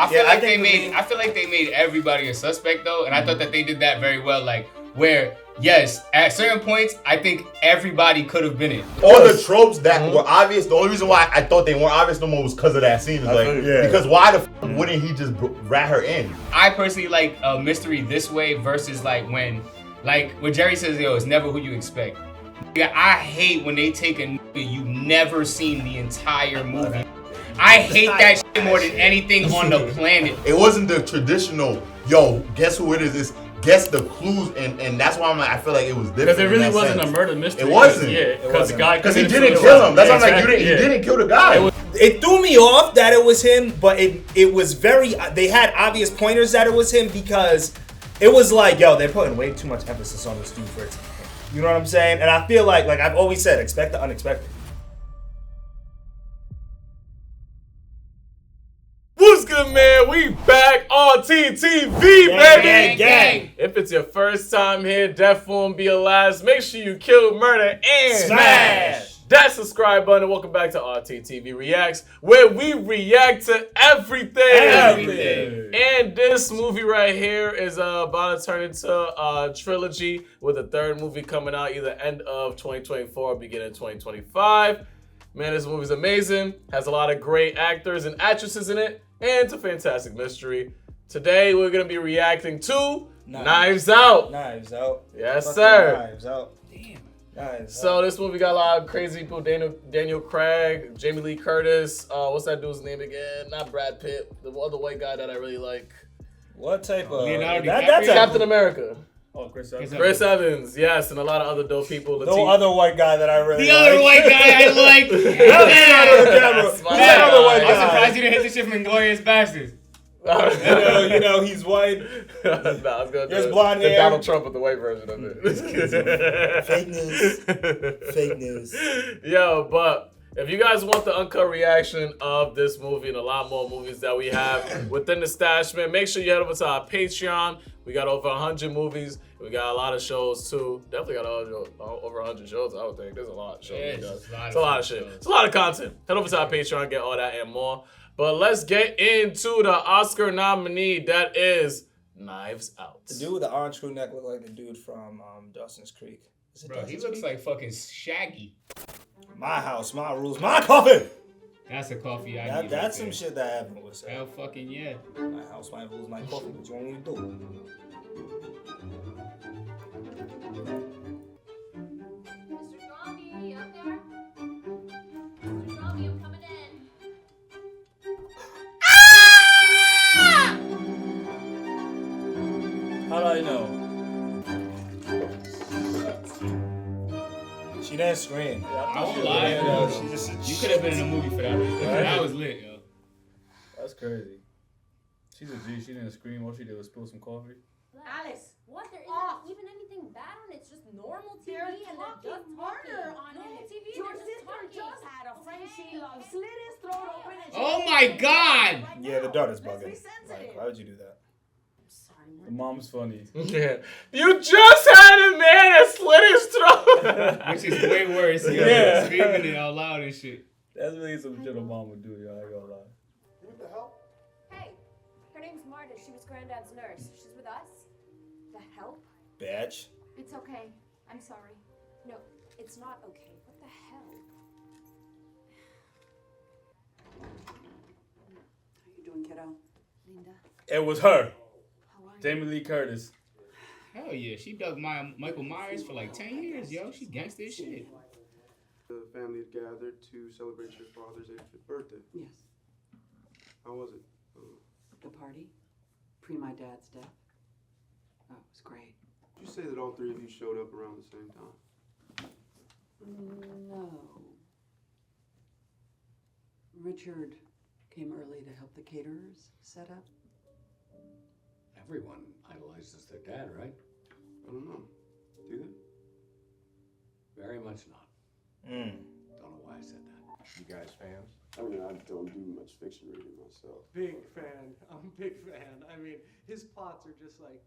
feel like they made everybody a suspect though, and I thought that they did that very well. Like where yes, at certain points, I think everybody could have been it. All the tropes that were obvious. The only reason why I thought they weren't obvious no more was because of that scene. Because why the wouldn't he just rat her in? I personally like a mystery this way versus when Jerry says, "Yo, it's never who you expect." Yeah, I hate when they take a nigga you never seen the entire movie. I hate that shit more than anything on the planet. It wasn't the traditional, yo, guess who it is? It's guess the clues, and that's why I feel like it was different. Because it really wasn't a murder mystery. It wasn't. Yeah, because the guy. Because he didn't kill him. That's why I'm like, he didn't kill the guy. It threw me off that it was him, but it was very. They had obvious pointers that it was him because it was like, yo, they're putting way too much emphasis on this dude for it. You know what I'm saying? And I feel like I've always said, expect the unexpected. What's good, man? We back on TTV, baby! Gang. If it's your first time here, death won't be your last. Make sure you kill, murder, and smash that subscribe button. Welcome back to RTTV Reacts, where we react to everything. And this movie right here is about to turn into a trilogy with a third movie coming out either end of 2024 or beginning of 2025. Man, this movie's amazing. Has a lot of great actors and actresses in it. And it's a fantastic mystery. Today, we're going to be reacting to Knives Out. Knives Out. Yes, sir. Knives Out. Damn. So this movie got a lot of crazy people. Daniel Craig, Jamie Lee Curtis. What's that dude's name again? Not Brad Pitt. The other white guy that I really like. What type of... That's Captain America. Oh, Chris Evans. Chris Evans, yes, and a lot of other dope people. No other white guy that I really like. The other white guy I like. That other white guy. I'm surprised you didn't hit the shit from Inglourious Bastards. you know, he's white. I was gonna There's blonde hair. Donald Trump with the white version of it. Fake news. Yo, but if you guys want the uncut reaction of this movie and a lot more movies that we have within the stash, man, make sure you head over to our Patreon. We got over 100 movies. We got a lot of shows too. Definitely got over 100 shows. I would think there's a lot of shows. It's a lot of shit. It's a lot of content. Head over to our Patreon, get all that and more. But let's get into the Oscar nominee that is Knives Out. The dude with the orange crew neck looked like the dude from Dawson's Creek. Bro, he looks like fucking Shaggy. My house, my rules, my coffee. That's a coffee I need. That's some shit that happened with Hell fucking yeah. My house, my rules, my coffee. What you want me to do? Mr. Droggy, up there? Mr. Droggy, I'm coming in. How do I know? She didn't scream. I won't lie. You could have been in a movie for that. That was lit, yo. That's crazy. She's a G. She didn't scream. All she did was spill some coffee. Alice, what? There isn't even anything bad on it. It's just normal TV. And they're just murder on normal it. TV. Your They're sister just had a friend she loves. Slit his throat open and Oh my God! Yeah, the daughter's bugging. Like, why would you do that? The mom's funny. Yeah. You just had a man that slit his throat. Which is way worse. Yeah. Screaming it out loud and shit. That's really some shit a mom would do, y'all. I ain't gonna lie. What the hell? Hey, her name's Marta. She was Granddad's nurse. She's with us. The help? Badge. It's okay. I'm sorry. No, it's not okay. What the hell? How you doing, kiddo? Linda. It was her. How are you? Jamie Lee Curtis. Hell yeah, she dug Michael Myers for like 10 years, yo. She's gangsta as shit. The family had gathered to celebrate your father's 85th birthday. Yes. How was it? The party? Pre my dad's death? Oh, it was great. Did you say that all three of you showed up around the same time? No. Richard came early to help the caterers set up. Everyone idolizes their dad, right? I don't know. Do they? Very much not. Don't know why I said that. You guys fans? I mean, I don't do much fiction reading myself. Big fan. I'm a big fan. I mean, his plots are just like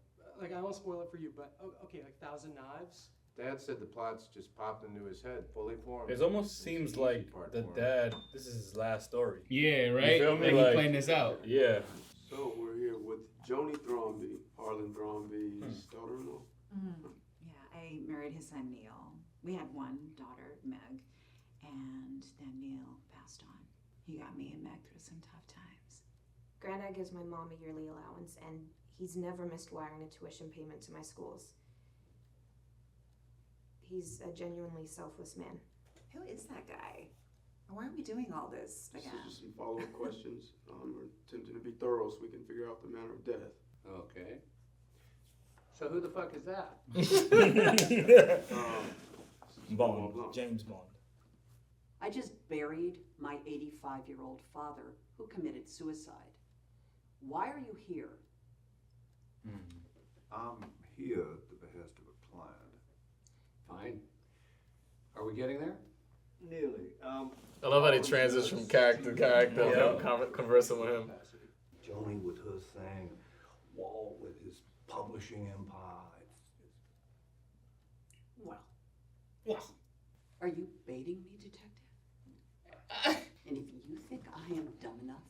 I won't spoil it for you, but okay, like Thousand Knives. Dad said the plots just popped into his head, fully formed. It almost seems like the dad, this is his last story. Yeah, right? You feel me? Like he playing this out. Yeah. So we're here with Joni Thrombey, Harlan Thrombey's daughter-in-law. Yeah, I married his son Neil. We had one daughter, Meg, and then Neil passed on. He got me and Meg through some tough times. Granddad gives my mom a yearly allowance, and he's never missed wiring a tuition payment to my schools. He's a genuinely selfless man. Who is that guy? Why are we doing all this This again? is just some follow-up questions. We're attempting to be thorough so we can figure out the manner of death. Okay. So who the fuck is that? Bond. James Bond. I just buried my 85-year-old father who committed suicide. Why are you here? I'm here at the behest of a client. Fine. Are we getting there? Nearly. I love how he transitions from character to character, conversing with him. Joni with her thing, Walt with his publishing empire. Well, are you baiting me, detective? And if you think I am dumb enough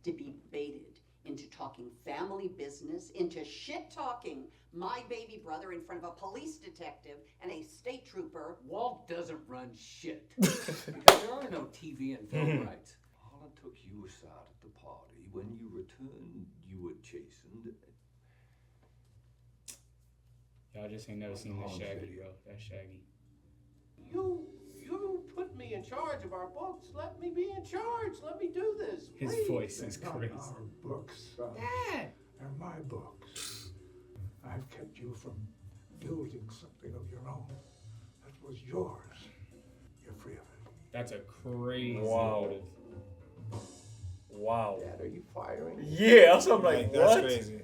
to be baited into talking family business, into shit-talking my baby brother in front of a police detective and a state trooper. Walt doesn't run shit. Because there are no TV and film rights. Harlan took you aside at the party. When you returned, you were chastened. Y'all just ain't never seen this Shaggy, bro. That's Shaggy. You put me in charge of our books. Let me be in charge. Let me do this. His please. voice is crazy. Our books, son. Dad! They're my books. I've kept you from building something of your own. That was yours. You're free of it. That's a crazy Wow. Wow. Dad, are you firing? Yeah, that's what I'm like, That's what? crazy.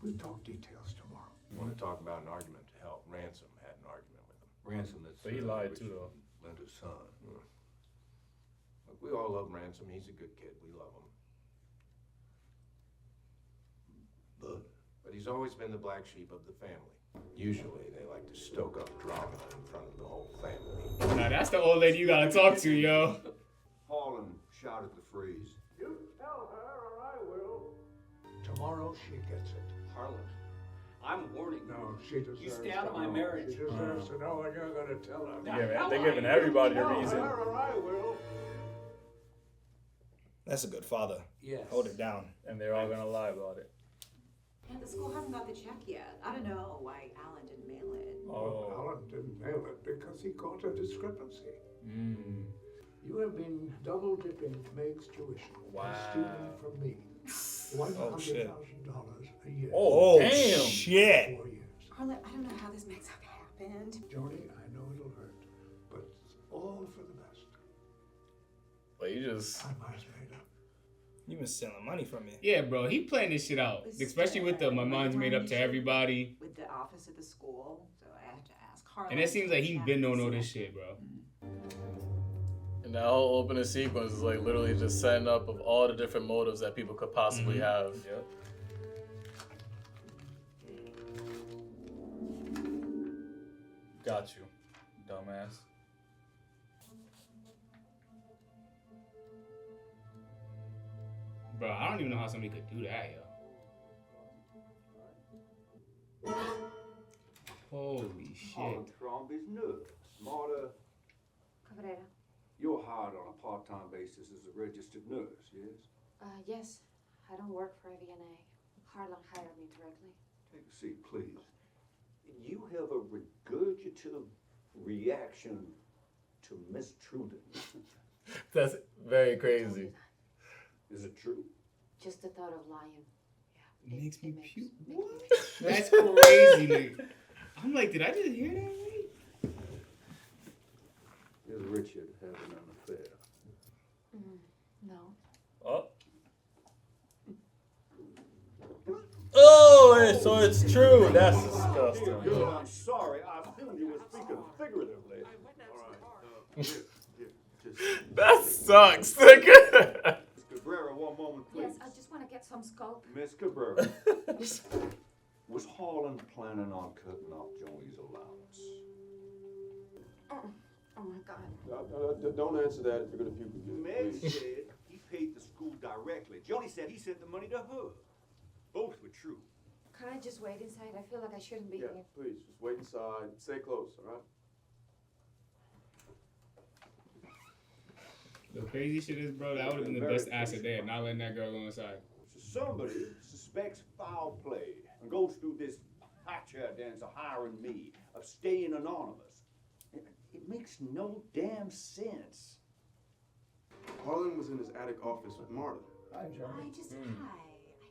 We'll talk details tomorrow. You want to talk about an argument to help? Ransom had an argument with him. Ransom, that's But he lied too, though. Linda's son. Look, we all love Ransom. He's a good kid. We love him. But he's always been the black sheep of the family. Usually, they like to stoke up drama in front of the whole family. Now that's the old lady you gotta talk to, yo. Harlan shouted the phrase. You tell her or I will. Tomorrow she gets it. Harlan, I'm warning you. No, she deserves You stay out of my know. marriage. She deserves to know, and you're going to tell her. They're giving everybody a Tell reason. her or I will. That's a good father. Yes. Hold it down. And they're all gonna lie about it. And the school hasn't got the check yet. I don't know why Alan didn't mail it. Oh. Alan didn't mail it because he caught a discrepancy. Mm. You have been double dipping Meg's tuition and stealing from me $100,000 a year. Oh, damn. Shit. 4 years. Harlan, I don't know how this mix-up happened. Joni, I know it'll hurt, but it's all for the best. But you just. My mind's made up. You been stealing money from me. Yeah, bro, he playing this shit out. Especially with the my mind's made up to everybody. With the office at the school, so I have to ask Harlan. And it seems like he been knowing all this shit, bro. And that whole opening sequence is like literally just setting up of all the different motives that people could possibly have. Yep. Got you, dumbass. Bro, I don't even know how somebody could do that, yo. Holy Harlan shit. Thrombey's nerve. Smarter. Cabrera. You're hired on a part-time basis as a registered nurse, yes? Yes. I don't work for AVNA. Harlan hired me directly. Take a seat, please. You have a regurgitative reaction to Miss Truden. That's very crazy. Is it true? Just the thought of lying. Yeah. Makes me makes puke. me What? puke. That's crazy, nigga. I'm like, did I just hear that right? Is Richard having an affair? No. Oh. Oh, so it's true. That's disgusting. Good, I'm sorry. I assumed you were speaking figuratively. That sucks, nigga. Miss Cabrera, one moment, please. Yes, I just want to get some scope. Miss Cabrera, was Harlan planning on cutting off Joni's allowance? Oh my God. Don't answer that if you're going to puke again. Meg please. said he paid the school directly. Johnny said he sent the money to her. Both were true. Can I just wait inside? I feel like I shouldn't be Yeah, here. please, just wait inside. Stay close, all right? The crazy shit is, bro, that would have been the best asset there, not letting that girl go inside. So somebody suspects foul play and goes through this high chair dance of hiring me, of staying anonymous. It makes no damn sense. Harlan was in his attic office with Marta. Hi, Johnny. Hi.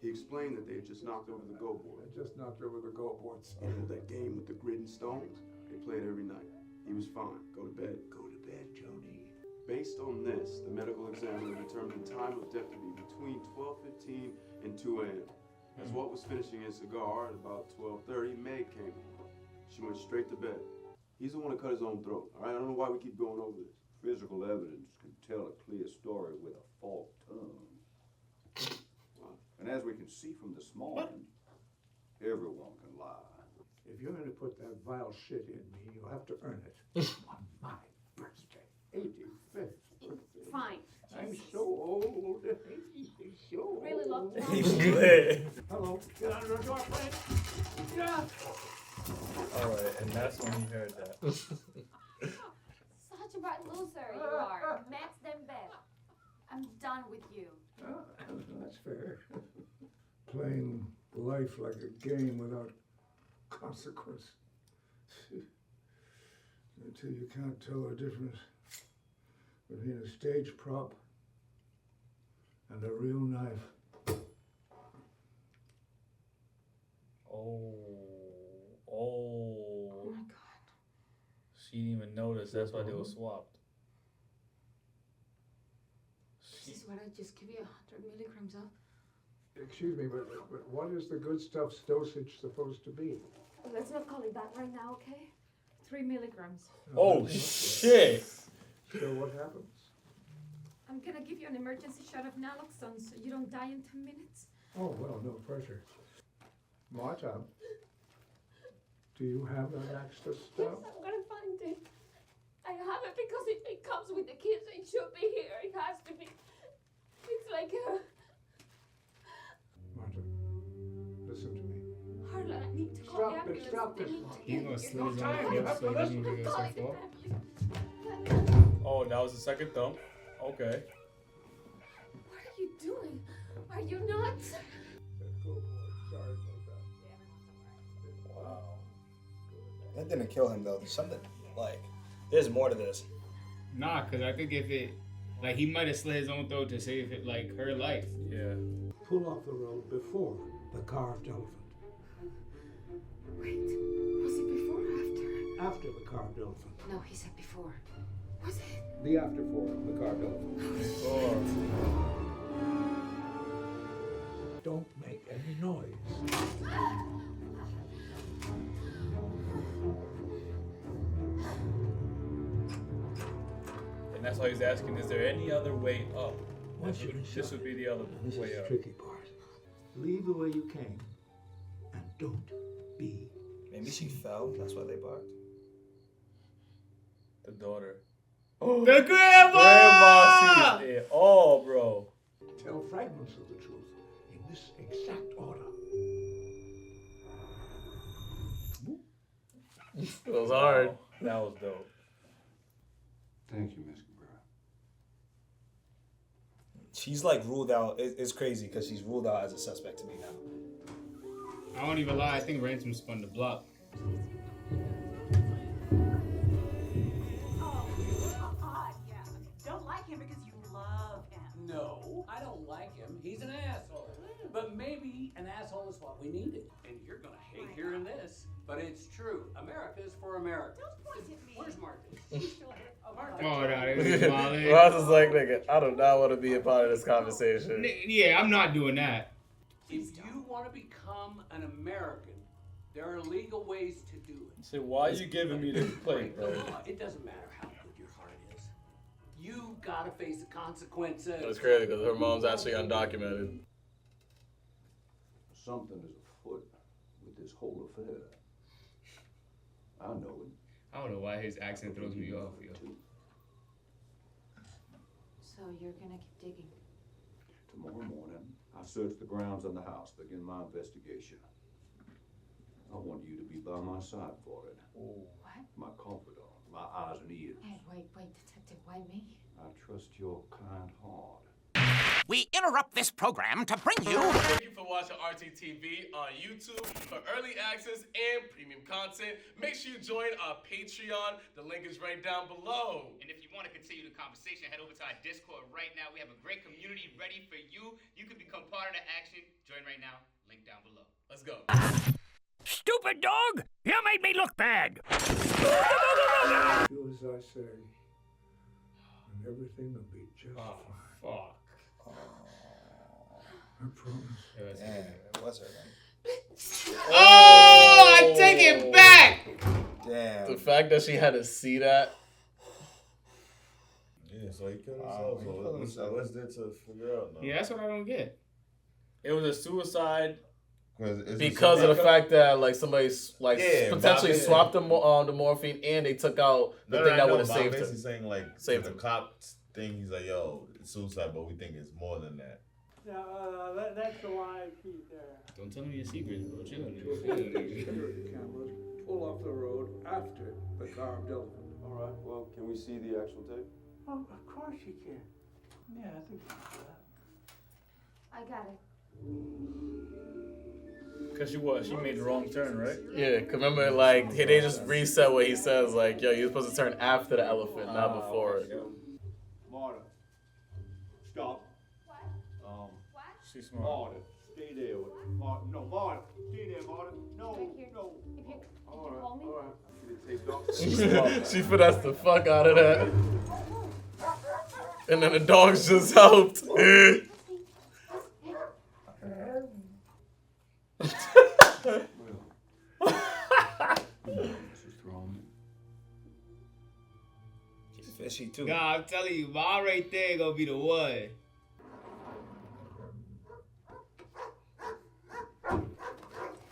He explained that they had just knocked over the go board. I just knocked over the go boards. You know that game with the grid and stones? They played every night. He was fine. Go to bed. Go to bed, Joni. Based on this, the medical examiner determined the time of death to be between 12:15 and 2 a.m. As Walt was finishing his cigar at about 12:30, Meg came in. She went straight to bed. He's the one who cut his own throat. All right, I don't know why we keep going over this. Physical evidence can tell a clear story with a forked tongue. And as we can see from this morning, everyone can lie. If you're going to put that vile shit in me, you'll have to earn it. On my birthday. 85th birthday. Fine. I'm so old. So old. Really love to Hello. Get out of the door, please. Yeah. Alright, and that's when he heard that. Such a bad loser you are. Max them bet. I'm done with you. That's fair. Playing life like a game without consequence. Until you can't tell the difference between a stage prop and a real knife. Oh my god. She didn't even notice. That's why they were swapped. This is what I just give you 100 milligrams of. Excuse me, but what is the good stuff's dosage supposed to be? Let's not call it that right now, okay? 3 milligrams. Oh shit! So what happens? I'm gonna give you an emergency shot of naloxone so you don't die in 2 minutes. Oh, well, no pressure. Marta, do you have that extra stuff? I'm gonna find it. I have it because it comes with the kids. It should be here. It has to be. It's like a... Marta, listen to me. Harlan, I need to call the ambulance. Stop this. He's gonna There's slit no his time. own You throat have so to he doesn't listen. get his Calling the fault. family. Oh, that was the second thumb. Okay. What are you doing? Are you nuts? Go, boy. Sorry about that. Wow. That didn't kill him though. There's something like there's more to this. Nah, cause I think if it, like, he might have slit his own throat to save it, like, her life. Yeah. Pull off the road before the carved elephant. Wait, was it before or after? After the carved elephant. No, he said before. Was it? The after for the carved elephant. Don't make any noise. And that's why he's asking, is there any other way up? Once you're This would be the other This way is the up. tricky part. Leave the way you came, and don't be. Maybe she fell. That's why they barked. The daughter. The grandma! Grandma sees it all, bro. Tell fragments of the truth in this exact order. It was hard. That was dope. Thank you, Miss Cabrera. She's like ruled out. It's crazy because she's ruled out as a suspect to me now. I won't even lie, I think Ransom spun the block. Yeah. Don't like him because you love him. No, I don't like him. He's an asshole. But maybe an asshole is what we needed. And you're gonna hate hearing this, but it's true. America is for America. Don't point at me. Where's Martha? She's still here. Oh, Martha. Oh, no, it was Molly. Ross is like, nigga, I do not want to be a part of this conversation. Yeah, I'm not doing that. If you want to become an American, there are legal ways to do it. So why are you giving me this plate, bro? It doesn't matter how good your heart is. You gotta face the consequences. It's crazy because her mom's actually undocumented. Something is afoot with this whole affair. I know it. I don't know why his accent throws me off, yo. So you're gonna keep digging? Tomorrow morning, I search the grounds on the house, begin my investigation. I want you to be by my side for it. What? My confidant, my eyes and ears. Hey, wait, Detective, why me? I trust your kind heart. We interrupt this program to bring you... Thank you for watching RTTV on YouTube. For early access and premium content, make sure you join our Patreon. The link is right down below. And if you want to continue the conversation, head over to our Discord right now. We have a great community ready for you. You can become part of the action. Join right now. Link down below. Let's go. Stupid dog! You made me look bad! Do as I say, and everything will be just fine. Fuck. I promise. Damn, it was her then. Oh, I take it back. Damn. The fact that she had to see that. Yeah, so he killed himself. So what's there to figure out now? Yeah, that's what I don't get. It was a suicide. Because of the fact that like somebody's like potentially Bob, swapped the morphine and they took out the thing that would have saved her. Basically saying like Saved the him. cop thing, he's like, yo, it's suicide, but we think it's more than that. That's the line I keep there. Don't tell me your secrets, bro. Chill, Security cameras pull off the road after the carved elephant. All right, well, can we see the actual tape? Oh, of course you can. Yeah, I think you can do that. I got it. Because she made the wrong turn, right? Yeah, cause remember like they just reset what he says like, yo, you're supposed to turn after the elephant, not before it. Marta, stop. She's smart. Marta, stay there. Marta, no, Marta, stay there, Marta. No, no. All right. See the tape, dog? She finessed the fuck out of that. And then the dogs just helped. She's fishy too. God, I'm telling you, Ma right there gonna be the one.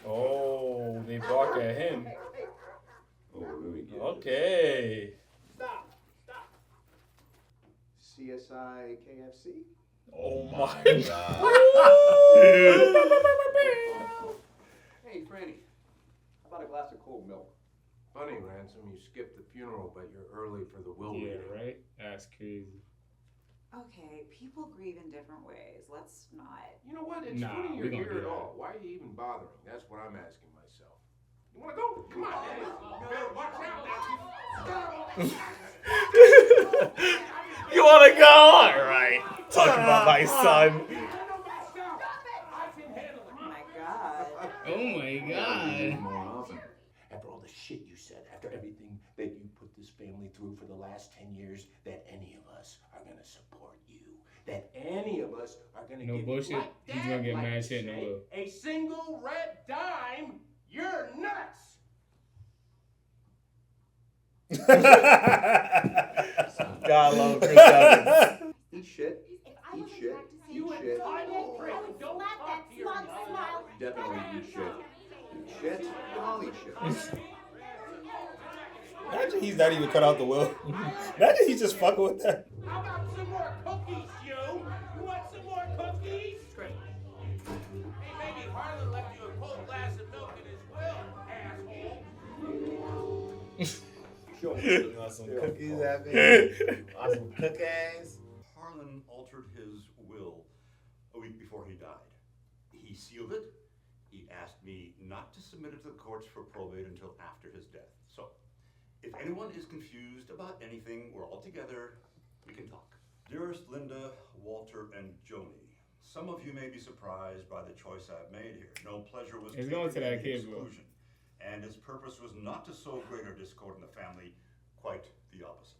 Oh, they bark at him. Oh, let me get Okay. CSI KFC? Oh my god. Hey, Franny, how about a glass of cold milk? Funny, Ransom, you skipped the funeral, but you're early for the will Yeah, reading. right? That's crazy. Okay, people grieve in different ways. Let's not. You know what? It's Nah, funny we you're gonna here do at that. all. Why are you even bothering? That's what I'm asking myself. You want to go? Come on, Daddy. Better watch out now. You wanna go? Alright. Talk about my son. Oh my god. Oh my god. More often. After all the shit you said, after everything that you put this family through for the last 10 years, that any of us are gonna support you. That any of us are gonna No give bullshit. you, like He's Dad gonna get liked mad to shit, no say, will. a single red dime. You're nuts. God love Chris Evans. Eat shit. If I Eat wasn't shit. practicing, Eat I shit. would slap that smug smile. Definitely eat shit. Eat shit. I'll eat shit. Imagine he's not even cut out the will. Imagine he's just fucking with that. How about some more cookies, you? You want some more cookies? Great. Hey, maybe Harlan left you a cold glass of milk in his will, asshole. Sure. You want some cookies, Abby? Want some cookies? Harlan altered his will a week before he died. He sealed it. He asked me not to submit it to the courts for probate until after his death. So, if anyone is confused about anything, we're all together. We can talk. Dearest Linda, Walter, and Joni, some of you may be surprised by the choice I've made here. No pleasure was It's taken going to in that the kid, bro. exclusion, and its purpose was not to sow greater discord in the family, quite the opposite.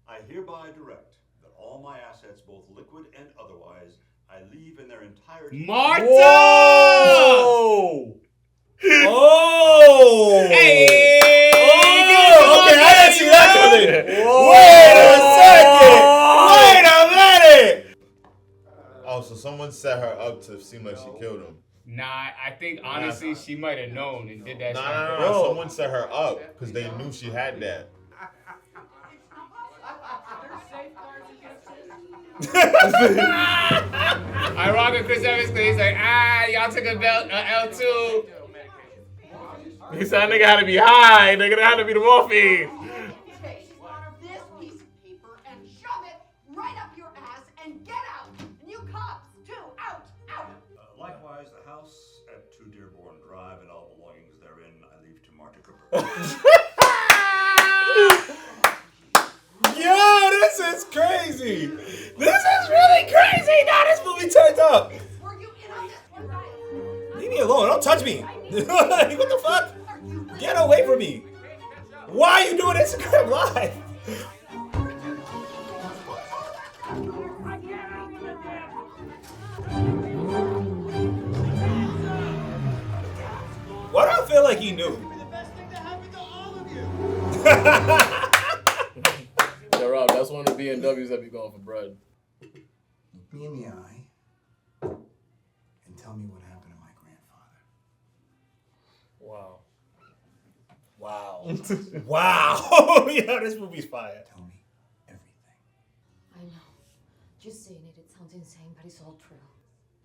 I hereby direct that all my assets, both liquid and otherwise, I leave in their entirety. Marta! Whoa! Oh! Hey! Oh! Okay, I didn't see that coming. Wait a second! Wait a minute! Oh, so someone set her up to seem like she killed him. Nah, I think honestly she might have known and did that. No. Someone set her up because they knew she had that. There's safeguards against this. I rock with Chris Evans because he's like, y'all took a L2. He said, nigga had to be high. Nigga, that had to be the morphine. Take one of this piece of paper and shove it right up your ass and get out. And you cops, too. Out. Likewise, the house at 2 Dearborn Drive and all belongings therein I leave to Marta Cooper. Yo, this is crazy. This is really crazy. Now this movie turned up. Leave me alone. Don't touch me. What the fuck? Get away from me. Why are you doing Instagram Live? Why do I feel like he knew? Yo, Rob, that's one of the BMWs that be going for bread. Look me in the eye and tell me what happened to my grandfather. Wow. Wow. Yeah, this movie's fire. Tell me everything. I know. Just saying it sounds insane, but it's all true.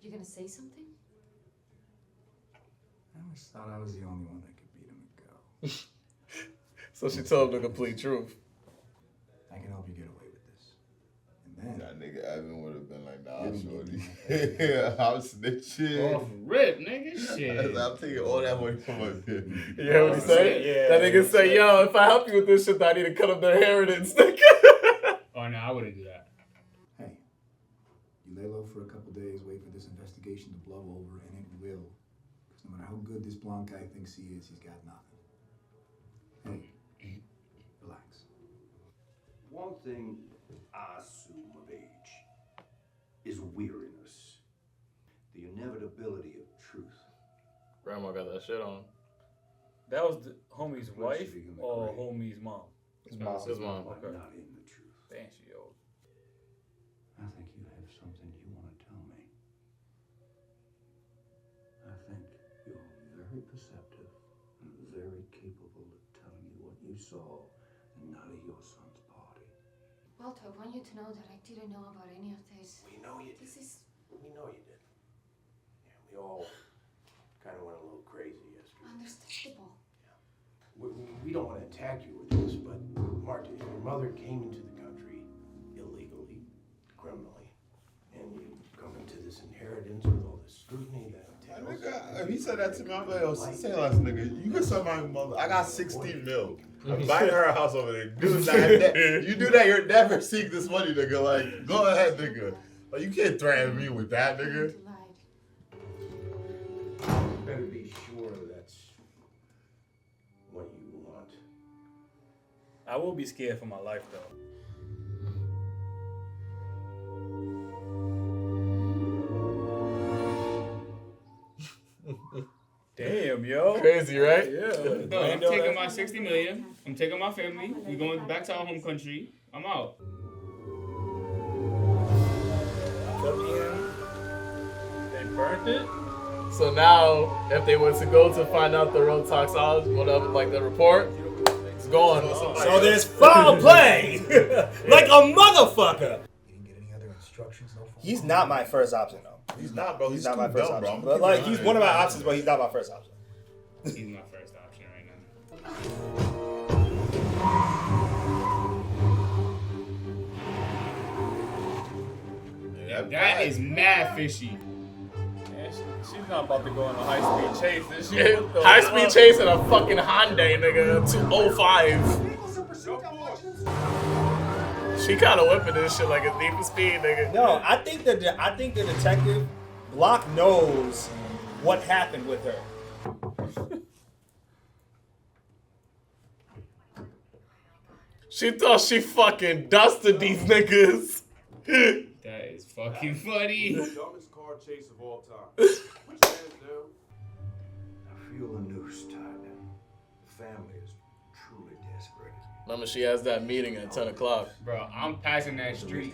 You gonna say something? I always thought I was the only one that could beat him at go. So she told him the complete truth. I can help you get away with this. And then That nigga Evan would have been like, nah, shorty. Yeah, I'm snitching. Off rip, nigga. Shit. I'm taking all that money from my kid. You hear what he say? Yeah. That nigga say, yo, if I help you with this shit, I need to cut up their inheritance, nigga. Oh, no, I wouldn't do that. hey, you lay low for a couple days, wait for this investigation to blow over, and it will. Because no matter how good this blonde guy thinks he is, he's got nothing. Hey, relax. One thing I assume of age is weariness. The inevitability of truth. Grandma got that shit on. That was the homie's wife or homie's mom? His mom. His mom. Okay. Not in the truth. Damn, she old. I think you have something you want to tell me. I think you're very perceptive and very capable of telling me what you saw the night of your son's party. Walter, I want you to know that I didn't know about any of this. We know you did. This is We know you did. Yeah, we all kind of went a little crazy yesterday. understandable. We don't want to attack you with this, but Marta, your mother came into the country illegally, criminally, and you come into this inheritance with all this scrutiny that entails. Nigga, if he said that to me, I'm like, yo, say less, nigga. You can suck my mother. I got 16 mil. I'm buying her a house over there. Do that. You do that, you're never seeing this money, nigga. Like, go ahead, nigga. Like, you can't threaten me with that, nigga. You better be sure that's what you want. I will be scared for my life, though. Damn, yo. Crazy, right? Yeah. No, I'm taking my 60 million. I'm taking my family. We're going back to our home country. I'm out. They burnt it? So now, if they were to go to find out the real toxicology, whatever, like the report, it's gone. So there's foul play. Like a motherfucker. Instructions, no phone. He's not my first option, though. He's not, bro. He's not too my first dumb, bro. option. But like, he's one of my options, but he's not my first option. He's my first option right now. Yeah, That is mad fishy. Man, she's not about to go on a high-speed chase this shit. High speed chase in a fucking Hyundai, nigga, 205. She kind of whipping this shit like a Need for Speed, nigga. No, I think the detective Block knows what happened with her. She thought she fucking dusted these niggas. That is fucking funny. The dumbest car chase of all time. Which hands down? I feel the noose tied. The family is truly desperate. Remember, she has that meeting at 10 o'clock. Bro, I'm passing that street.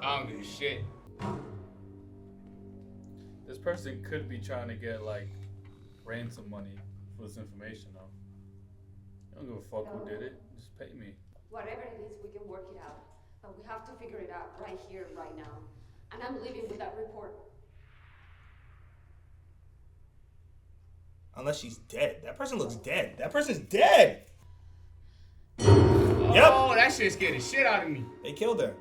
I don't give a shit. This person could be trying to get, like, ransom money for this information, though. I don't give a fuck who did it. Just pay me. Whatever it is, we can work it out. But we have to figure it out right here, right now. And I'm leaving with that report. Unless she's dead. That person looks dead. That person's dead. Oh, that shit scared the shit out of me. They killed her.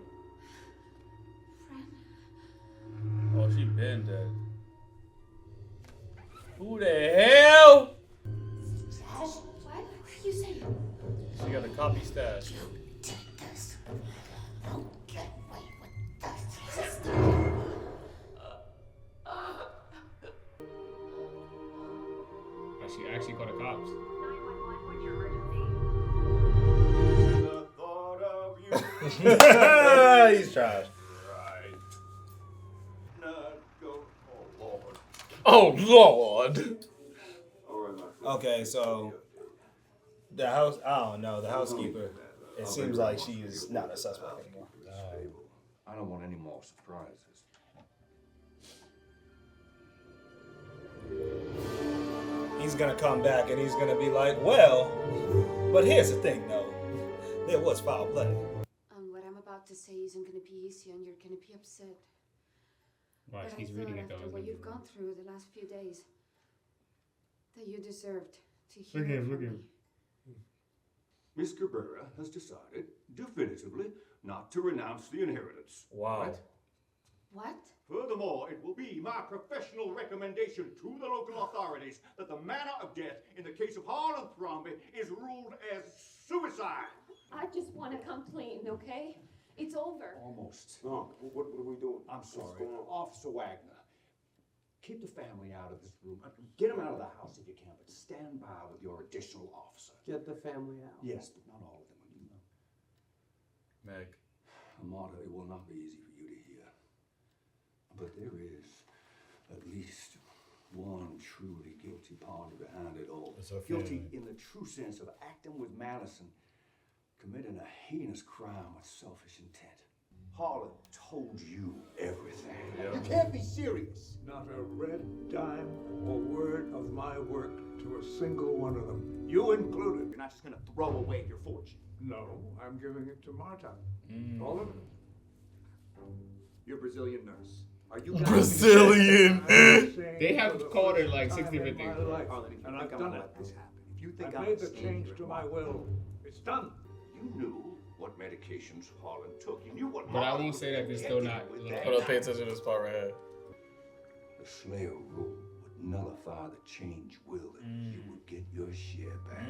Oh, she been dead. Who the hell? What? What are you saying? She got a copy stash. She actually called the cops. He's trash. Oh Lord. Okay, so the house. I don't know. The housekeeper. It seems like she is not a suspect anymore. I don't want any more surprises. He's gonna come back and he's gonna be like, well, but here's the thing, though. There was foul play. What I'm about to say isn't gonna be easy, and you're gonna be upset. Watch, But he's I reading thought it though. after what you've gone through the last few days, that you deserved to hear Look at him, from look at me. him. Miss Cabrera has decided, definitively, not to renounce the inheritance. Wow. What? Furthermore, it will be my professional recommendation to the local authorities that the manner of death in the case of Harlan Thrombey is ruled as suicide. I just want to come clean, okay? It's over. Almost. No, what are we doing? I'm sorry. Officer Wagner, keep the family out of this room. Get them out of the house if you can, but stand by with your additional officer. Get the family out. Yes, but not all of them. You know. Meg. Amada, it will not be easy for you to hear. But there is at least one truly guilty party behind it all. Guilty in the true sense of acting with malice and committing a heinous crime with selfish intent. Harlan told you everything. Yeah. You can't be serious. Not a red dime or word of my work to a single one of them. You included. You're not just going to throw away your fortune. No, I'm giving it to Marta. All of it. Your Brazilian nurse. Are you guys Brazilian. They have called her like 6 different things. Harlan, if you And think I've I'm done gonna it. let this happen, if you think I I'm made the gonna change stand to here my will. It's done. You knew what medications Harlan took. You knew what. But I won't say that there's still not. Hold on, pay attention to this part right here. The Slayer rule would nullify the change will, and you would get your share back.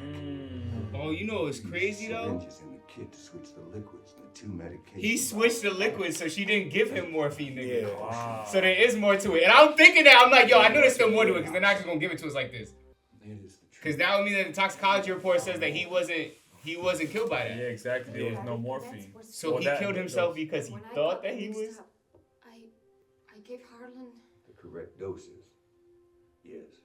Oh, you know what's crazy though? Syringes in the kit to switch the liquids and the two medications. He switched the liquid, so she didn't give him morphine, nigga. Yeah. Wow. So there is more to it. And I'm thinking that, I'm like, yo, I know there's still more to it, because they're not just gonna give it to us like this. Because that would mean that the toxicology report says that he wasn't killed by that. Yeah, exactly. There was no morphine. So he killed himself because he thought that he was. I gave Harlan. The correct doses. Yes.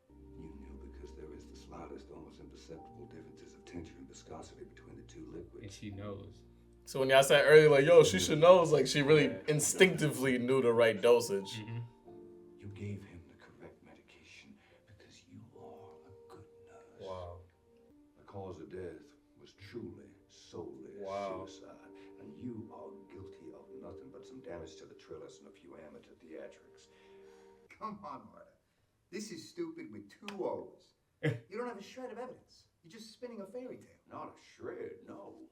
You knew because there is the slightest, almost imperceptible differences of tension and viscosity between the two liquids. And she knows. So when y'all said earlier, like, yo, she should know, it's like she really instinctively knew the right dosage. You gave him the correct medication because you are a good nurse. Wow. The cause of death was truly, solely suicide. And you are guilty of nothing but some damage to the trellis and a few amateur theatrics. Come on, Marta. This is stupid with 2 O's. You don't have a shred of evidence. You're just spinning a fairy tale. Not a shred, no.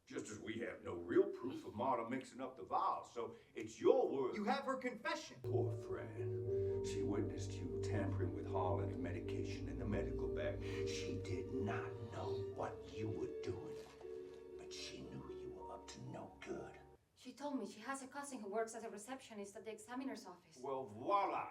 Just as we have no real proof of Marta mixing up the vials, so it's your word. You have her confession. Poor Fran. She witnessed you tampering with Harlan's medication in the medical bag. She did not know what you were doing, but she knew you were up to no good. She told me she has a cousin who works as a receptionist at the examiner's office. Well, voila.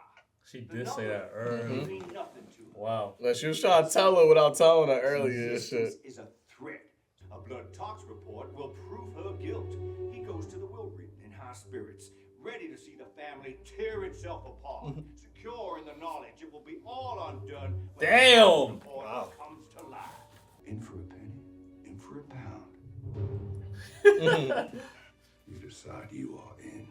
She did say that earlier. Mean nothing to her. Wow. Like she was trying to tell her without telling her earlier and shit. This is a threat. A blood tox report will prove her guilt. He goes to the will reading in high spirits, ready to see the family tear itself apart, secure in the knowledge it will be all undone when Damn! the report comes to life. In for a penny, in for a pound. You decide you are in.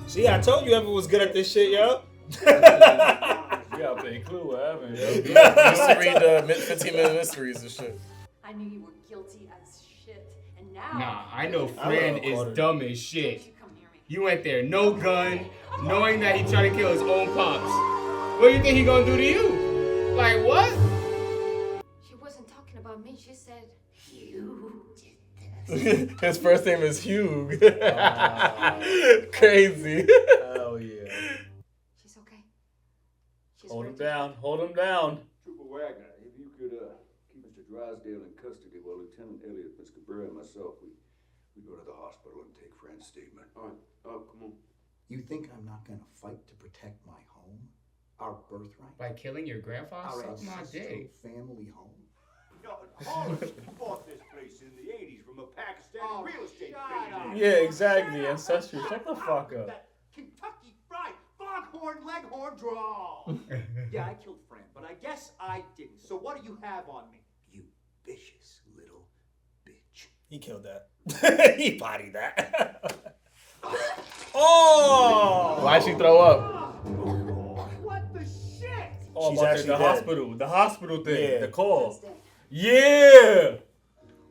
See, I told you Evan was good at this shit, yo. You gotta play Clue, whatever. You used to read the 15-minute mysteries and shit. I knew you were guilty as shit, and now. Nah, I know Fran is dumb as shit. You went there, no gun, knowing that he tried to kill his own pops. What do you think he gonna do to you? Like what? She wasn't talking about me. She said, you did this. His first name is Hugh. Crazy. Hell yeah. She's okay. Hold him down. Hold him down. Trooper Wagner, if you could keep Mr. Drysdale in custody while Lieutenant Elliot, Miss Cabrera, and myself, we go to the hospital and take Fran's statement. All right, come on. You think I'm not gonna fight to protect my home? Our birthright? By killing your grandfather? Our Suck my dick. ancestral family home? Hollis bought this place in the 80s from a Pakistani real estate billionaire. Yeah, exactly. Ancestry. Shut the fuck up. That Kentucky Fried Foghorn Leghorn drawl. Yeah, I killed Fran, but I guess I didn't. So what do you have on me? You vicious little bitch. He killed that. He bodied that. Oh! Why'd she throw up? What the shit? Oh, She's about actually the dead. hospital. The hospital thing. Yeah. The call. Yeah!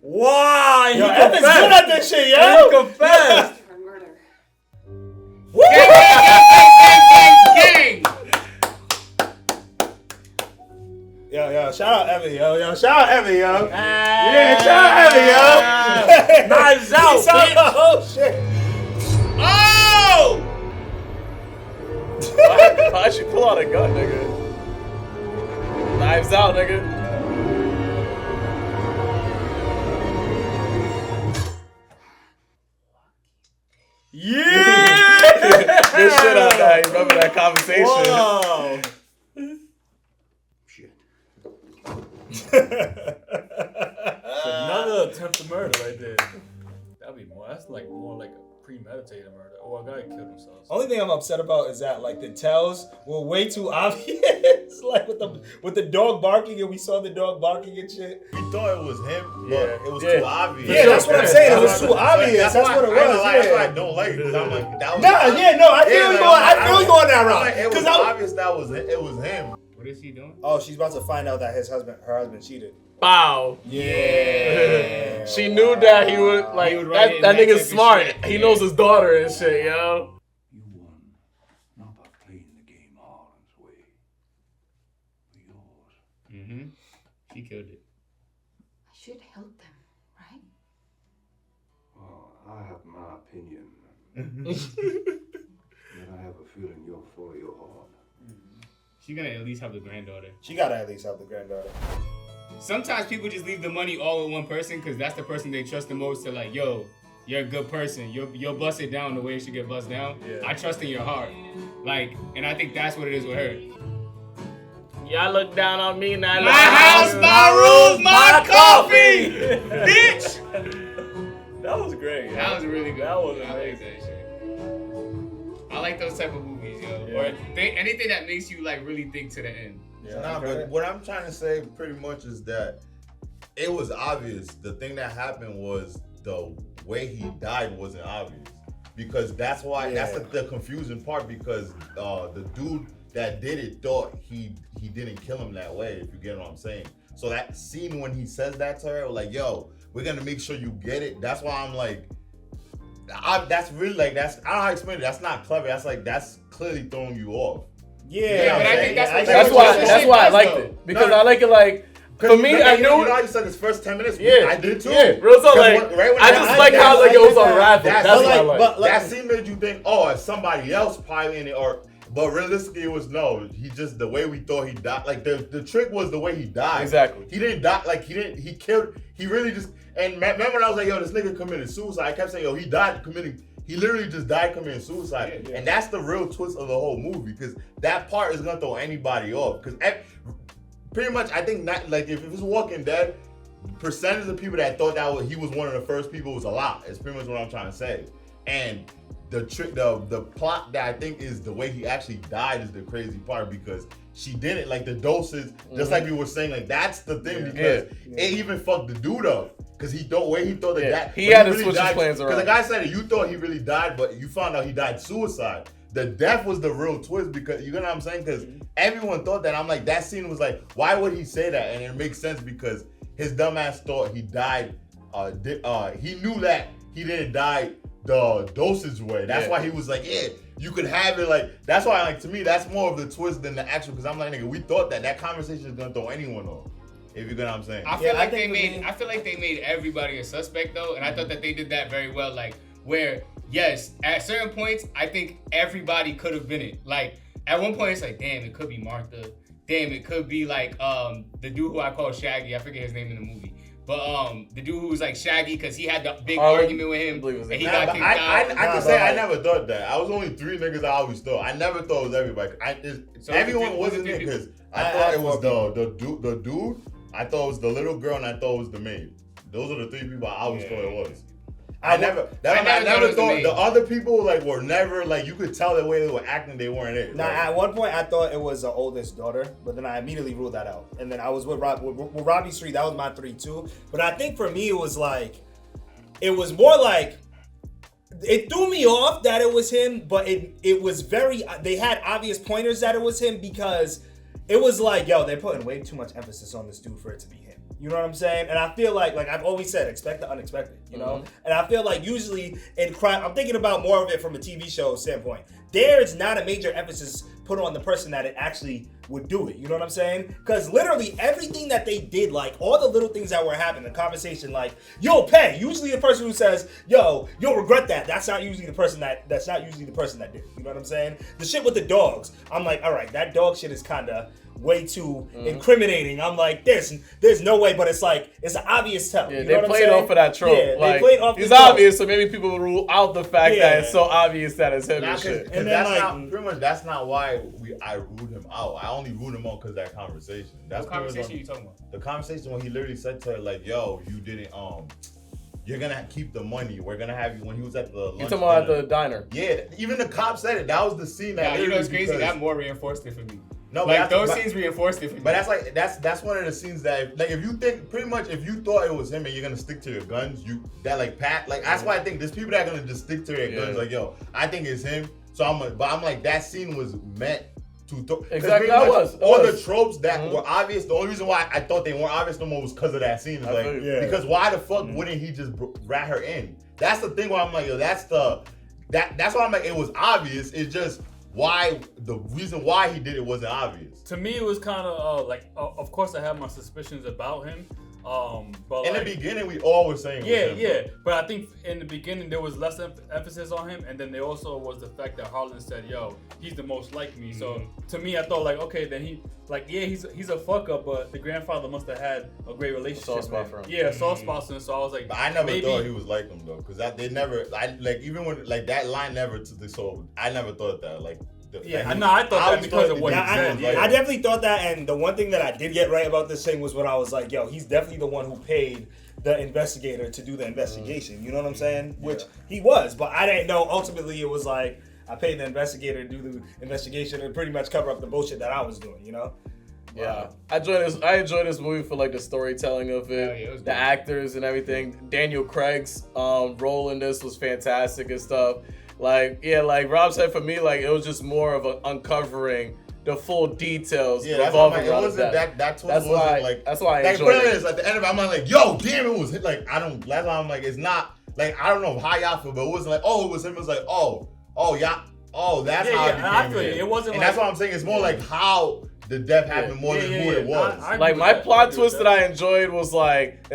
Wow! Yo, Evan's good at this shit, yo! You confessed! Woo! Gang! Yo, shout out Evan, yo, shout out Evan, yo. Yeah, shout out Evan, yo. Knives out, bitch. Oh shit. Oh! Why'd she pull out a gun, nigga? Knives out, nigga. Yeah! Good shit out there. You remember that conversation? Wow. Another attempt to murder right there. That'd be more. That's like more like a premeditated murder. Or a guy killed himself. Only thing I'm upset about is that like the tells were way too obvious. Like with the dog barking and we saw the dog barking and shit. We thought it was him, but Yeah. it was Yeah. too obvious. Yeah, that's what I'm saying. It was too obvious. That's what it was. That's why I Yeah. don't like it. 'Cause I'm like, that was. Nah, yeah, no, I feel you going. I feel you going that route. Like, it was 'Cause I'm- obvious that was it was him. What is he doing? Oh, she's about to find out that her husband cheated. Bow. Yeah. She knew that he would like He would write it in that that type nigga's of smart. shit. He Yeah. knows his daughter and shit, yo. You won, not by playing the game Harlan's way, but yours. Mm-hmm. She killed it. I should help them, right? Well, I have my opinion. But I have a feeling you'll follow your heart. She's gonna at least have the granddaughter. She gotta at least have the granddaughter. Sometimes people just leave the money all with one person because that's the person they trust the most to like, yo, you're a good person. You'll bust it down the way it should get bust down. Yeah. I trust in your heart. Like, and I think that's what it is with her. Y'all look down on me now. My house, my rules, my coffee! Bitch! That was great. Yo. That was really good. That was I like amazing. that shit. I like those type of movies, yo. Yeah. Or anything that makes you like really think to the end. Yeah. Nah, but what I'm trying to say pretty much is that it was obvious. The thing that happened was the way he died wasn't obvious. Because that's why, that's the confusing part, because the dude that did it thought he didn't kill him that way, if you get what I'm saying. So that scene when he says that to her, like, yo, we're gonna make sure you get it. That's why I'm like, that's really like, I don't know how to explain it. That's not clever. That's like, that's clearly throwing you off. Yeah, but I think that's why I liked it. Because I like it like, for me, I knew. You know how you said his first 10 minutes? Yeah. I did too. Yeah, real talk, like, I just like how like it was unraveled. That's what I like. That scene made you think, oh, it's somebody else piloting it, but realistically it was no. He just, the way we thought he died. Like the trick was the way he died. Exactly. He didn't die, like he killed, he really just, and remember when I was like, yo, this nigga committed suicide, I kept saying, yo, he literally just died committing suicide. And that's the real twist of the whole movie, because that part is gonna throw anybody off. Because pretty much, I think, not like if it's Walking Dead, percentage of people that thought that he was one of the first people was a lot. It's pretty much what I'm trying to say. And the trick, the plot that I think is the way he actually died is the crazy part, because she didn't, like the doses, just like you were saying, like that's the thing, because it even fucked the dude up. Because he thought that he had to switch his plans around. Because the guy said that you thought he really died, but you found out he died suicide. the death was the real twist because you know what I'm saying? Because everyone thought that. I'm like, that scene was like, why would he say that? And it makes sense because his dumbass thought he died. He knew that he didn't die the dosage way. That's why he was like, yeah, you could have it. Like, that's why, like, to me, that's more of the twist than the actual. Because I'm like, nigga, we thought that conversation is gonna throw anyone off. If you get what I'm saying. I feel like they made everybody a suspect though, and I thought that they did that very well. Like, where yes, at certain points, I think everybody could have been it. Like, at one point, it's like, damn, it could be Martha. Damn, it could be like the dude who I call Shaggy. I forget his name in the movie. But the dude who was like Shaggy because he had the big argument with him and he got kicked out. I can say I never thought that. I was only 3 niggas I always thought. I never thought it was everybody. Everyone wasn't it because I thought it was the dude. I thought it was the little girl and I thought it was the maid. Those are the 3 people I always thought it was. I never thought the other people like were never like you could tell the way they were acting they weren't it. Now at one point I thought it was the oldest daughter, but then I immediately ruled that out. And then I was with Robbie's 3. That was my 3 too. But I think for me it was more like it threw me off that it was him, but it was very. They had obvious pointers that it was him because it was like, yo, they're putting way too much emphasis on this dude for it to be him. You know what I'm saying? And I feel like I've always said, expect the unexpected, you know? And I feel like usually in crime, I'm thinking about more of it from a TV show standpoint. There's not a major emphasis put on the person that it actually would do it. You know what I'm saying? Because literally everything that they did, like all the little things that were happening, the conversation, like, yo, pay. Usually the person who says, yo, you'll regret that. That's not usually the person that did it. You know what I'm saying? The shit with the dogs, I'm like, all right, that dog shit is kind of way too incriminating. I'm like, there's no way, but it's like, it's an obvious tell. Yeah, you know they what played off of that trope. Yeah, like, they played off it's the trope. obvious, so maybe people rule out the fact that it's so obvious that it's him and shit. And that's not why I ruled him out. I only ruled him out because of that conversation. That's what conversation are you talking about? The conversation when he literally said to her, like, yo, you didn't, you're gonna keep the money. We're gonna have you when he was at the lunch You talking about at the diner? Yeah, even the cop said it. That was the scene that you know what's crazy? That more reinforced it for me. No, like those scenes reinforced it for me. But that's one of the scenes that like if you think pretty much if you thought it was him and you're gonna stick to your guns, that's why I think there's people that are gonna just stick to their guns. Like, yo, I think it's him. So I'm like that scene was meant to exactly that was all the tropes that were obvious. The only reason why I thought they weren't obvious no more was because of that scene. It's like because why the fuck wouldn't he just rat her in? That's the thing where I'm like, yo, that's why I'm like it was obvious. It's just why the reason why he did it wasn't obvious. To me, it was kind of of course I have my suspicions about him. But in the beginning, we all were saying but I think in the beginning there was less emphasis on him, and then there also was the fact that Harlan said, "Yo, he's the most like me." So to me, I thought like, okay, then he's a fuck up, but the grandfather must have had a great relationship. Soft spot for him. Yeah, soft spots, and so I was like, but I never thought he was like him though, because they never, even when like that line never took the soul. I never thought that like. I thought that because of what he said. I definitely thought that, and the one thing that I did get right about this thing was when I was like, yo, he's definitely the one who paid the investigator to do the investigation. You know what I'm saying? Which he was, but I didn't know ultimately it was like, I paid the investigator to do the investigation and pretty much cover up the bullshit that I was doing, you know? Yeah, I enjoyed this movie for like the storytelling of it, the actors and everything. Daniel Craig's role in this was fantastic and stuff. Like Rob said, for me, like it was just more of an uncovering the full details revolving around that. That's why I enjoyed it. At the end of it, I'm like, yo, damn, it was hit. Like that's why I'm like, it's not like I don't know how y'all feel, but it wasn't like, oh, it was him. It was like, that's how it became. I feel it wasn't. And that's what I'm saying. It's more like how the death happened more than who it was. Like my plot twist that I enjoyed was like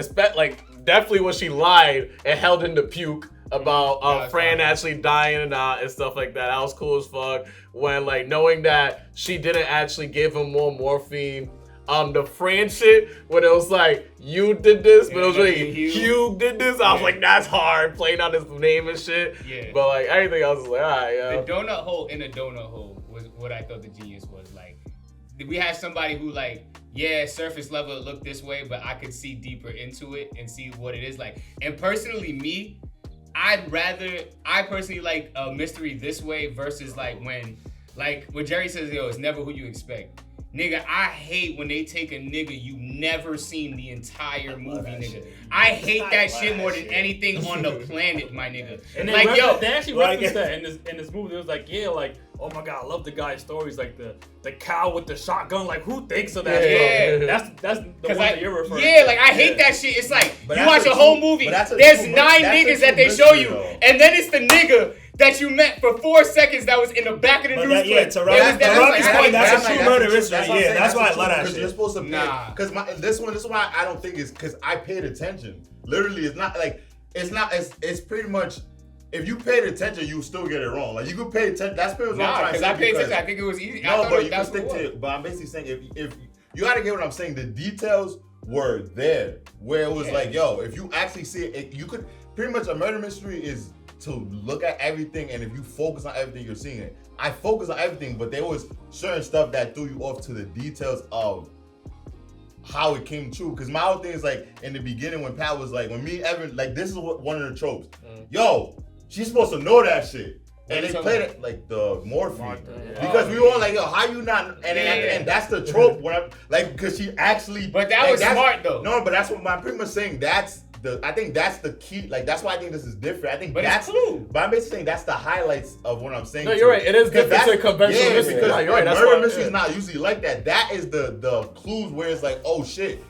definitely when she lied and held in the puke about Fran actually dying and stuff like that. That was cool as fuck. When like knowing that she didn't actually give him more morphine. The Fran shit when it was like you did this, but it was really Hugh did this. I was like, that's hard playing out his name and shit. Yeah. But like everything else was like, all right, yeah. The donut hole in a donut hole was what I thought the genius was. Like we had somebody who like, surface level it looked this way, but I could see deeper into it and see what it is like. And personally, me, I personally like a mystery this way versus like when Jerry says, yo, it's never who you expect. Nigga, I hate when they take a nigga you never seen the entire movie, nigga. I hate that shit more than anything on the planet, my nigga. And they, like, yo, they actually referenced that in this movie. It was like, yeah, like, oh my god, I love the guy's stories, like the cow with the shotgun. Like, who thinks of that? Yeah. Stuff? That's the one that you're referring to. Yeah, like I hate that shit. It's like But you that's watch a a whole true- movie. but that's a There's true 9 that's a niggas that true they show mystery, you, though. and then it's the nigga that you met for 4 seconds that was in the back of the news clip. to Robbie's point, that's a true murder mystery. Yeah, that's why I love that Because shit. you're supposed to pay. Nah. Because this is why I don't think it's because I paid attention. Literally, it's not like it's pretty much. If you paid attention, you still get it wrong. Like you could pay attention. That's pretty much what I'm trying to because say. I paid attention. I think it was easy. I No, thought but you can that's stick what to it was. it. But I'm basically saying if you gotta get what I'm saying. The details were there, where it was Yeah. like, yo, if you actually see it, you could pretty much a murder mystery is to look at everything, and if you focus on everything, you're seeing it. I focus on everything, but there was certain stuff that threw you off to the details of how it came true. Because my whole thing is like in the beginning when Pat was like, when me Evan, like this is one of the tropes. Yo, she's supposed to know that shit. And they played it like the morphine. Because we were all like, yo, how you not? And then at the end, that's the trope. When I'm like, because she actually. But that like, was that's- smart though. No, but that's what I'm pretty much saying. I think that's the key. Like that's why I think this is different. I think But that's it's Clue. But I'm basically saying that's the highlights of what I'm saying. No, you're right. It is different to conventional mystery. Because Yeah, you're right. That's murder why- mystery is yeah. not usually like that. That is the clues where it's like, oh shit.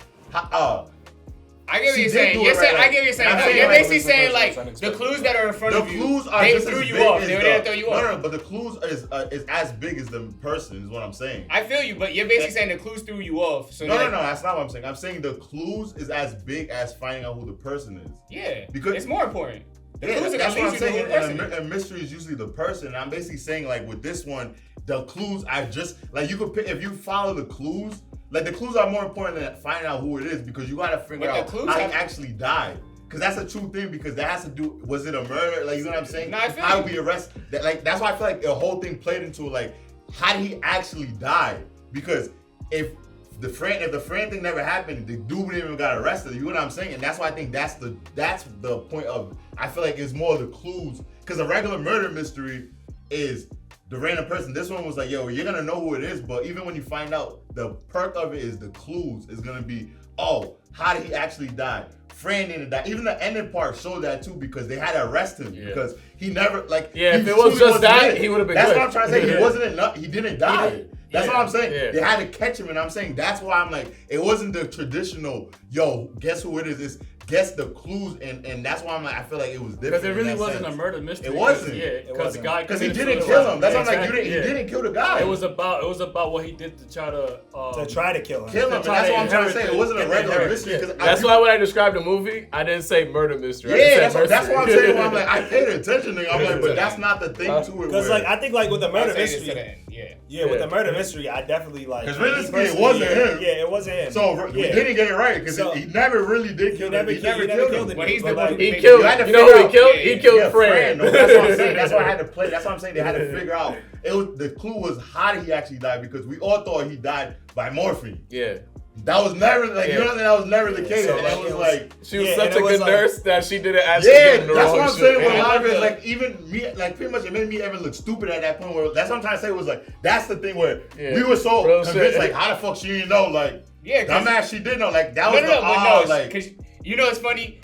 I get what She you're did saying. do You're it saying right, I like- get what you're saying. I'm No, saying, you're like, basically saying like the clues that are in front The of you, clues are they just threw as you big off. as They were the- there to throw you off. No, but the clues is as big as the person is what I'm saying. I feel you, but you're basically saying the clues threw you off. So No, like, that's not what I'm saying. I'm saying the clues is as big as finding out who the person is. Yeah, Because it's more important. The Yeah, clues are that's gonna what I'm lead you to saying. who the person And is. a mystery is usually the person. And I'm basically saying like with this one, the clues I just like you could pick if you follow the clues. Like the clues are more important than finding out who it is because you gotta figure But the out clues how he have- actually died. Because that's a true thing. Because that has to do. Was it a murder? Like you know what I'm saying? No, I feel how you. we arrest? That, like that's why I feel like the whole thing played into like how did he actually die? Because if the Fran thing never happened, the dude wouldn't even got arrested. You know what I'm saying? And that's why I think that's the point of. I feel like it's more the clues because a regular murder mystery is the random person. This one was like, yo, you're gonna know who it is, but even when you find out, the perk of it is the clues is gonna be, oh, how did he actually die? Fran didn't die. Even the ending part showed that too because they had to arrest him because he never like. Yeah, he if it was truly just wasn't that, in it. he would have been That's good. what I'm trying to say. Yeah. He wasn't enough. He didn't die. That's Yeah. what I'm saying. Yeah. They had to catch him, and I'm saying that's why I'm like, it wasn't the traditional, yo, guess who it is? It's guess the clues, and that's why I'm like, I feel like it was different. Because it in really that wasn't sense. a murder mystery. It wasn't. Yeah, because the guy. Because he committed didn't suicide. kill him. That's what I'm like. Exactly, He didn't kill the guy. It was about what he did to try to kill him. Kill him. And that's what I'm trying to say. It wasn't a regular mystery. 'cause That's why when I described the movie, I didn't say murder mystery. I Yeah, just said that's what I'm mystery. saying. When I'm like, I paid attention. Nigga. I'm like, but that's not the thing to it. Because like I think like with the murder I'll say this mystery, to the end, yeah, with the murder mystery, I definitely like. Because realistically, it personally, wasn't yeah, him. Yeah, it wasn't him. So we Yeah. didn't get it right because So- he never really did kill him. He never killed him. But he's the one who He made killed. You had to You know who figure he out- killed? yeah, He killed yeah, Fran. No, that's what I'm saying. That's why I had to play. That's what I'm saying. They had to figure out. It was the clue was how did he actually die because we all thought he died by morphine. Yeah. That was never like you know what I mean? That was never the case. So, and like, it was it was- like She was Yeah, such and a it was good like- nurse that she didn't actually yeah, get the that's wrong what I'm shit. saying. With a Yeah. lot of it, like even me, like pretty much it made me even look stupid at that point. Where that's what I'm trying to say was like that's the thing where Yeah. we were so Real convinced shit. like how the fuck she didn't know like Yeah, 'cause- dumbass she did know like that No, was no, the no, but odd no, like. because you know it's funny.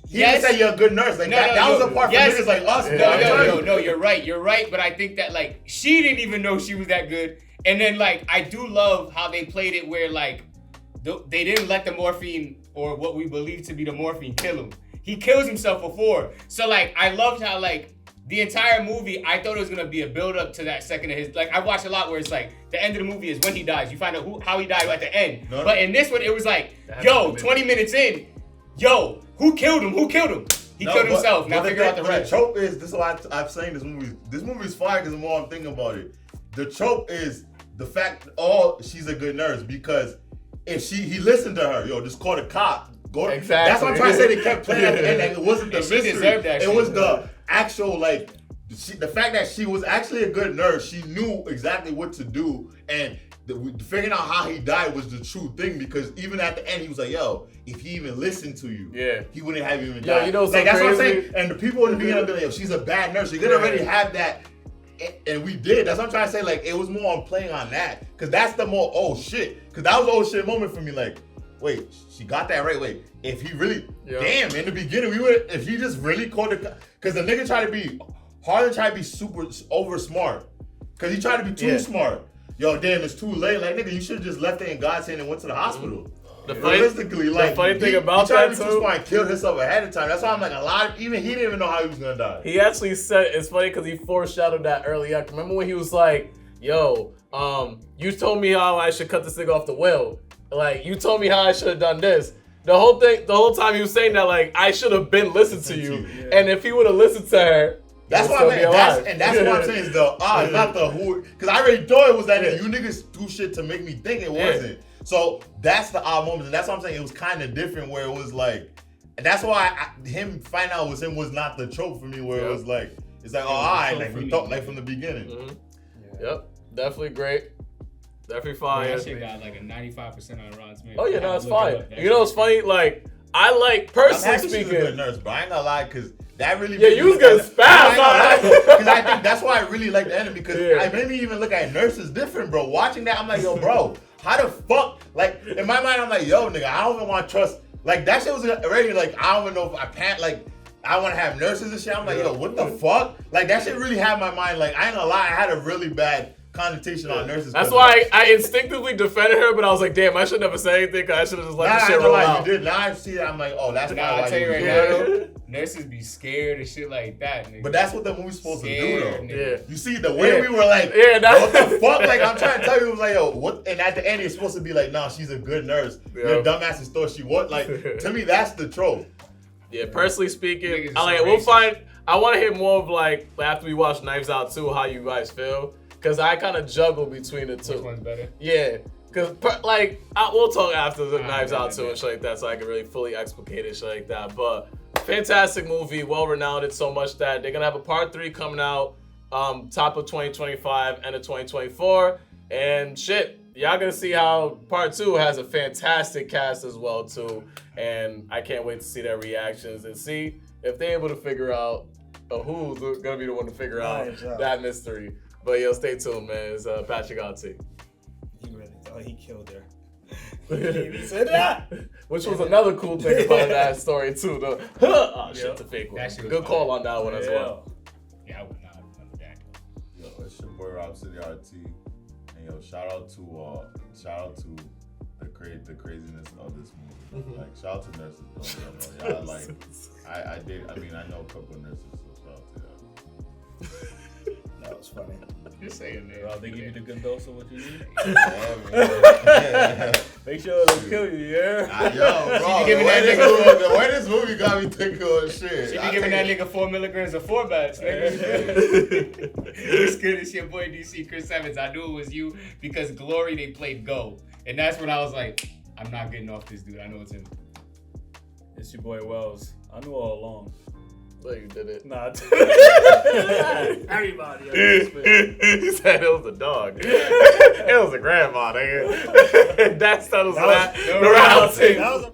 He didn't say you're a good nurse. Like that was a part for niggas like us. No, man. I'm telling you. no, you're right. You're right. But I think that like she didn't even know she was that good. And then like I do love how they played it where like they didn't let the morphine or what we believe to be the morphine kill him. He kills himself before. So like I loved how like the entire movie I thought it was gonna be a build up to that second of his like I watched a lot where it's like the end of the movie is when he dies. You find out how he died at the end. No. But in this one it was like, yo, 20 minutes in, yo, who killed him? Who killed him? He No, killed but- himself. Now but figure out the but rest. The trope is this is why I'm saying this movie. This movie is fire because the more I'm thinking about it, the trope is the fact she's a good nurse because if he listened to her, yo, just call the cop. Go. Exactly. That's what I'm trying to say. They kept playing at the end. Like, it wasn't the And she mystery. deserved that It shit. was the actual like. The fact that she was actually a good nurse, she knew exactly what to do, and figuring out how he died was the true thing because even at the end he was like, "Yo, if he even listened to you, he wouldn't have even Yo, died." you know what's like so that's what I'm crazy? saying. And the people in the beginning be like, "Yo, she's a bad nurse." You're gonna already have that and we did. That's what I'm trying to say. Like, it was more on playing on that. Because that's the more, oh, shit. Because that was an oh, shit moment for me. Like, wait, she got that right. Wait, if he really, damn, in the beginning, if he just really called the, because the nigga tried to be, Harlan tried to be super over smart. Because he tried to be too smart. Yo, damn, it's too late. Like, nigga, you should have just left it in God's hand and went to the hospital. Realistically, like, the funny thing about he tried that to be too smart and killed himself ahead of time. That's why I'm like, even he didn't even know how he was gonna die. He actually said, it's funny because he foreshadowed that early on. Remember when he was like, yo, you told me how I should cut this thing off the will. Like, you told me how I should have done this. The whole time he was saying that, like, I should have been listened to you. And if he would have listened to her, that's what I meant. That's what I'm saying is the not the who. Because I already thought it was that you niggas do shit to make me think it wasn't. So that's the odd moment. And that's what I'm saying. It was kind of different where it was like, and that's why him finding out it was him was not the trope for me where it was like, it's like, oh, all right, like we thought like from the beginning. Yep, definitely great. Definitely fire. That shit got like a 95% on Rotten Tomatoes. Oh yeah, no, it's fire. You know what's funny? Like, I like, personally speaking. She's a good nurse, but I ain't gonna lie, because that really. Yeah, you was gonna spaz on because I think that's why I really like the ending, because I made me even look at nurses different, bro. Watching that, I'm like, yo, bro, how the fuck? Like, in my mind, I'm like, yo, nigga, I don't even want to trust. Like, that shit was already like, I don't even know if I can't, like, I want to have nurses and shit. I'm like, yo, what the fuck? Like, that shit really had my mind. Like, I ain't gonna lie, I had a really bad connotation on nurses. That's why I instinctively defended her, but I was like, damn, I should never say anything because I should have just let the shit roll out. You did. Now I see that. I'm like, oh, that's I'll why tell you right now. now, nurses be scared and shit like that, nigga. But that's what the movie's supposed to do, though. Nigga. You see, the way we were like, what the fuck? Like, I'm trying to tell you, it was like, yo, what? And at the end, it's supposed to be like, nah, she's a good nurse. Your dumbasses thought she was. Like, to me, that's the trope. Yeah, personally speaking, I want to hear more of, like, after we watch Knives Out 2, how you guys feel. Because I kind of juggle between the two. Which one's better? Yeah. Because, like, we'll talk after the Knives Out 2 and shit like that so I can really fully explicate it, shit like that. But fantastic movie, well-renowned so much that they're going to have a part 3 coming out top of 2025, end of 2024. And shit, y'all going to see how part 2 has a fantastic cast as well, too. And I can't wait to see their reactions and see if they're able to figure out who's going to be the one to figure out that mystery. But yo, stay tuned, man. It's Patrick Ante. He really thought he killed her. He said that. Which was another cool thing about that story too. The oh shit, it's a fake one. Good call on that one as well. Yeah, I would not remember that. Yo, it's your boy Rob City RT, and yo, shout out to the craziness of this movie. Like, shout out to nurses, though. Y'all like, I know a couple of nurses, so shout out to y'all. That was funny. You're saying that. Well, they give you the good dose of what you need. Yeah. Make sure it don't kill you, yeah? Yo, bro, the way this movie got me thinking of shit. She be giving that nigga 4 milligrams of 4-bats, nigga. It's good. It's your boy DC Chris Evans. I knew it was you because Glory, they played Go. And that's when I was like, I'm not getting off this dude. I know it's him. It's your boy Wells. I knew all along. So you did it. Nah, everybody. He said it was a dog. It was a grandma, nigga. That settles that. The round thing.